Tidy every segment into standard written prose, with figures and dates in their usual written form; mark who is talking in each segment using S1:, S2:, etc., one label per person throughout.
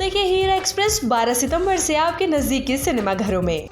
S1: देखिए हीरा एक्सप्रेस 12 सितंबर से आपके नजदीकी सिनेमा घरों में।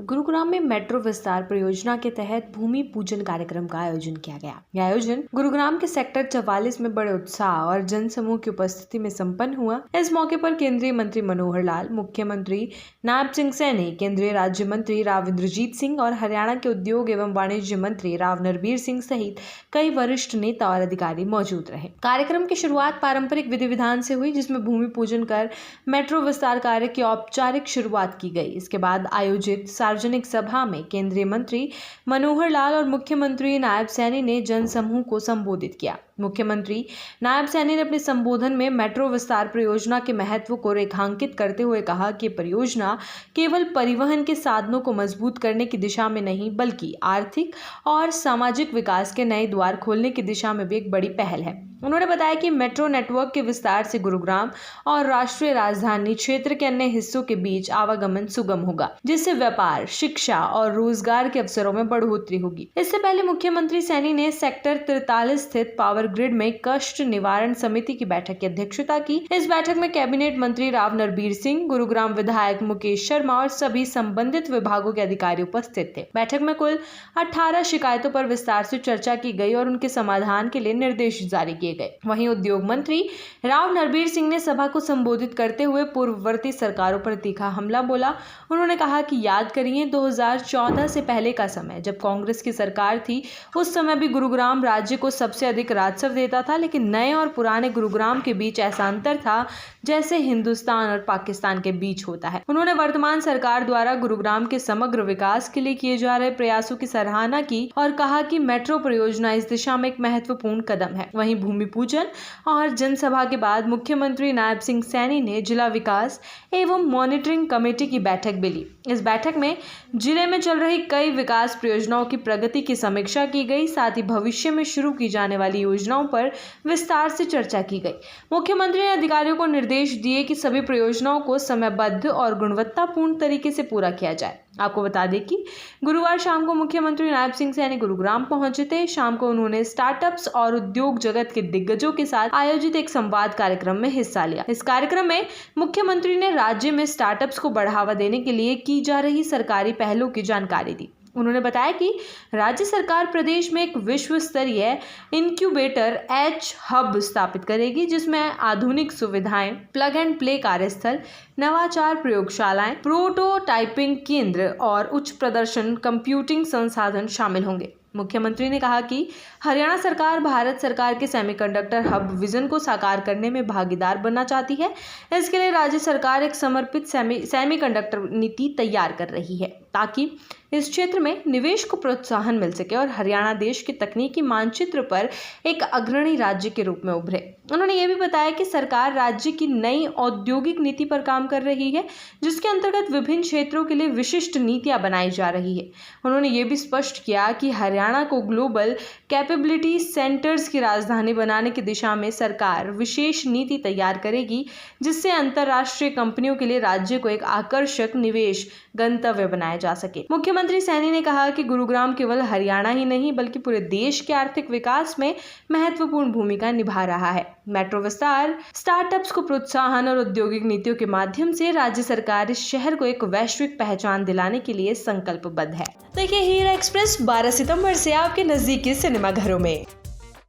S1: गुरुग्राम में मेट्रो विस्तार परियोजना के तहत भूमि पूजन कार्यक्रम का आयोजन किया गया। यह आयोजन गुरुग्राम के सेक्टर 44 में बड़े उत्साह और जनसमूह की उपस्थिति में संपन्न हुआ। इस मौके पर केंद्रीय मंत्री मनोहर लाल, मुख्यमंत्री नायब सिंह सैनी, केंद्रीय राज्य मंत्री राव इंद्रजीत सिंह और हरियाणा के उद्योग एवं वाणिज्य मंत्री राव नरबीर सिंह सहित कई वरिष्ठ नेता और अधिकारी मौजूद रहे। कार्यक्रम की शुरुआत पारंपरिक विधि विधान से हुई, जिसमें भूमि पूजन कर मेट्रो विस्तार कार्य की औपचारिक शुरुआत की गई। इसके बाद आयोजित सार्वजनिक सभा में केंद्रीय मंत्री मनोहर लाल और मुख्यमंत्री नायब सैनी ने जनसमूह को संबोधित किया। मुख्यमंत्री नायब सैनी ने अपने संबोधन में मेट्रो विस्तार परियोजना के महत्व को रेखांकित करते हुए कहा कि परियोजना केवल परिवहन के साधनों को मजबूत करने की दिशा में नहीं, बल्कि आर्थिक और सामाजिक विकास के नए द्वार खोलने की दिशा में भी एक बड़ी पहल है। उन्होंने बताया कि मेट्रो नेटवर्क के विस्तार से गुरुग्राम और राष्ट्रीय राजधानी क्षेत्र के अन्य हिस्सों के बीच आवागमन सुगम होगा, जिससे व्यापार, शिक्षा और रोजगार के अवसरों में बढ़ोतरी होगी। इससे पहले मुख्यमंत्री सैनी ने सेक्टर 43 स्थित पावर ग्रिड में कष्ट निवारण समिति की बैठक की अध्यक्षता की। इस बैठक में कैबिनेट मंत्री राव नरबीर सिंह, गुरुग्राम विधायक मुकेश शर्मा और सभी संबंधित विभागों के अधिकारी उपस्थित थे। बैठक में कुल 18 शिकायतों पर विस्तार से चर्चा की गई और उनके समाधान के लिए निर्देश जारी किए गए। वहीं उद्योग मंत्री राव नरबीर सिंह ने सभा को संबोधित करते हुए पूर्ववर्ती सरकारों पर तीखा हमला बोला। उन्होंने कहा कि याद करिए 2014 से पहले का समय, जब कांग्रेस की सरकार थी, उस समय भी गुरुग्राम राज्य को सबसे अधिक राजस्व देता था, लेकिन नए और पुराने गुरुग्राम के बीच ऐसा अंतर था जैसे हिंदुस्तान और पाकिस्तान के बीच होता है। उन्होंने वर्तमान सरकार द्वारा गुरुग्राम के समग्र विकास के लिए किए जा रहे प्रयासों की सराहना की और कहा कि मेट्रो परियोजना इस दिशा में एक महत्वपूर्ण कदम है। वहीं भूमि पूजन और जनसभा के बाद मुख्यमंत्री नायब सिंह सैनी ने जिला विकास एवं मॉनिटरिंग कमेटी की बैठक भी ली। इस बैठक में जिले में चल रही कई विकास परियोजनाओं की प्रगति की समीक्षा की गई। साथ ही भविष्य में शुरू की जाने वाली योजनाओं पर विस्तार से चर्चा की गई। मुख्यमंत्री ने अधिकारियों को निर्देश दिए कि सभी परियोजनाओं को समयबद्ध और गुणवत्तापूर्ण तरीके से पूरा किया जाए। आपको बता दें कि गुरुवार शाम को मुख्यमंत्री नायब सिंह सैनी गुरुग्राम पहुंचे थे। शाम को उन्होंने स्टार्टअप्स और उद्योग जगत के दिग्गजों के साथ आयोजित एक संवाद कार्यक्रम में हिस्सा लिया। इस कार्यक्रम में मुख्यमंत्री ने राज्य में स्टार्टअप्स को बढ़ावा देने के लिए की जा रही सरकारी पहलों की जानकारी दी। उन्होंने बताया कि राज्य सरकार प्रदेश में एक विश्व स्तरीय इंक्यूबेटर एच हब स्थापित करेगी, जिसमें आधुनिक सुविधाएं, प्लग एंड प्ले कार्यस्थल, नवाचार प्रयोगशालाएं, प्रोटोटाइपिंग केंद्र और उच्च प्रदर्शन कंप्यूटिंग संसाधन शामिल होंगे। मुख्यमंत्री ने कहा कि हरियाणा सरकार भारत सरकार के सेमीकंडक्टर हब विजन को साकार करने में भागीदार बनना चाहती है। इसके लिए राज्य सरकार एक समर्पित सेमीकंडक्टर नीति तैयार कर रही है, ताकि इस क्षेत्र में निवेश को प्रोत्साहन मिल सके और हरियाणा देश के तकनीकी मानचित्र पर एक अग्रणी राज्य के रूप में उभरे। उन्होंने ये भी बताया कि सरकार राज्य की नई औद्योगिक नीति पर काम कर रही है, जिसके अंतर्गत विभिन्न क्षेत्रों के लिए विशिष्ट नीतियां बनाई जा रही है। उन्होंने ये भी स्पष्ट किया कि हरियाणा को ग्लोबल कैपेबिलिटी सेंटर्स की राजधानी बनाने की दिशा में सरकार विशेष नीति तैयार करेगी, जिससे अंतर्राष्ट्रीय कंपनियों के लिए राज्य को एक आकर्षक निवेश गंतव्य बनाया जा सके। मुख्यमंत्री सैनी ने कहा कि गुरुग्राम केवल हरियाणा ही नहीं, बल्कि पूरे देश के आर्थिक विकास में महत्वपूर्ण भूमिका निभा रहा है। मेट्रो विस्तार, स्टार्टअप्स को प्रोत्साहन और औद्योगिक नीतियों के माध्यम से राज्य सरकार इस शहर को एक वैश्विक पहचान दिलाने के लिए संकल्पबद्ध है। देखिए हीरा एक्सप्रेस 12 सितंबर से आपके नजदीकी सिनेमा घरों में।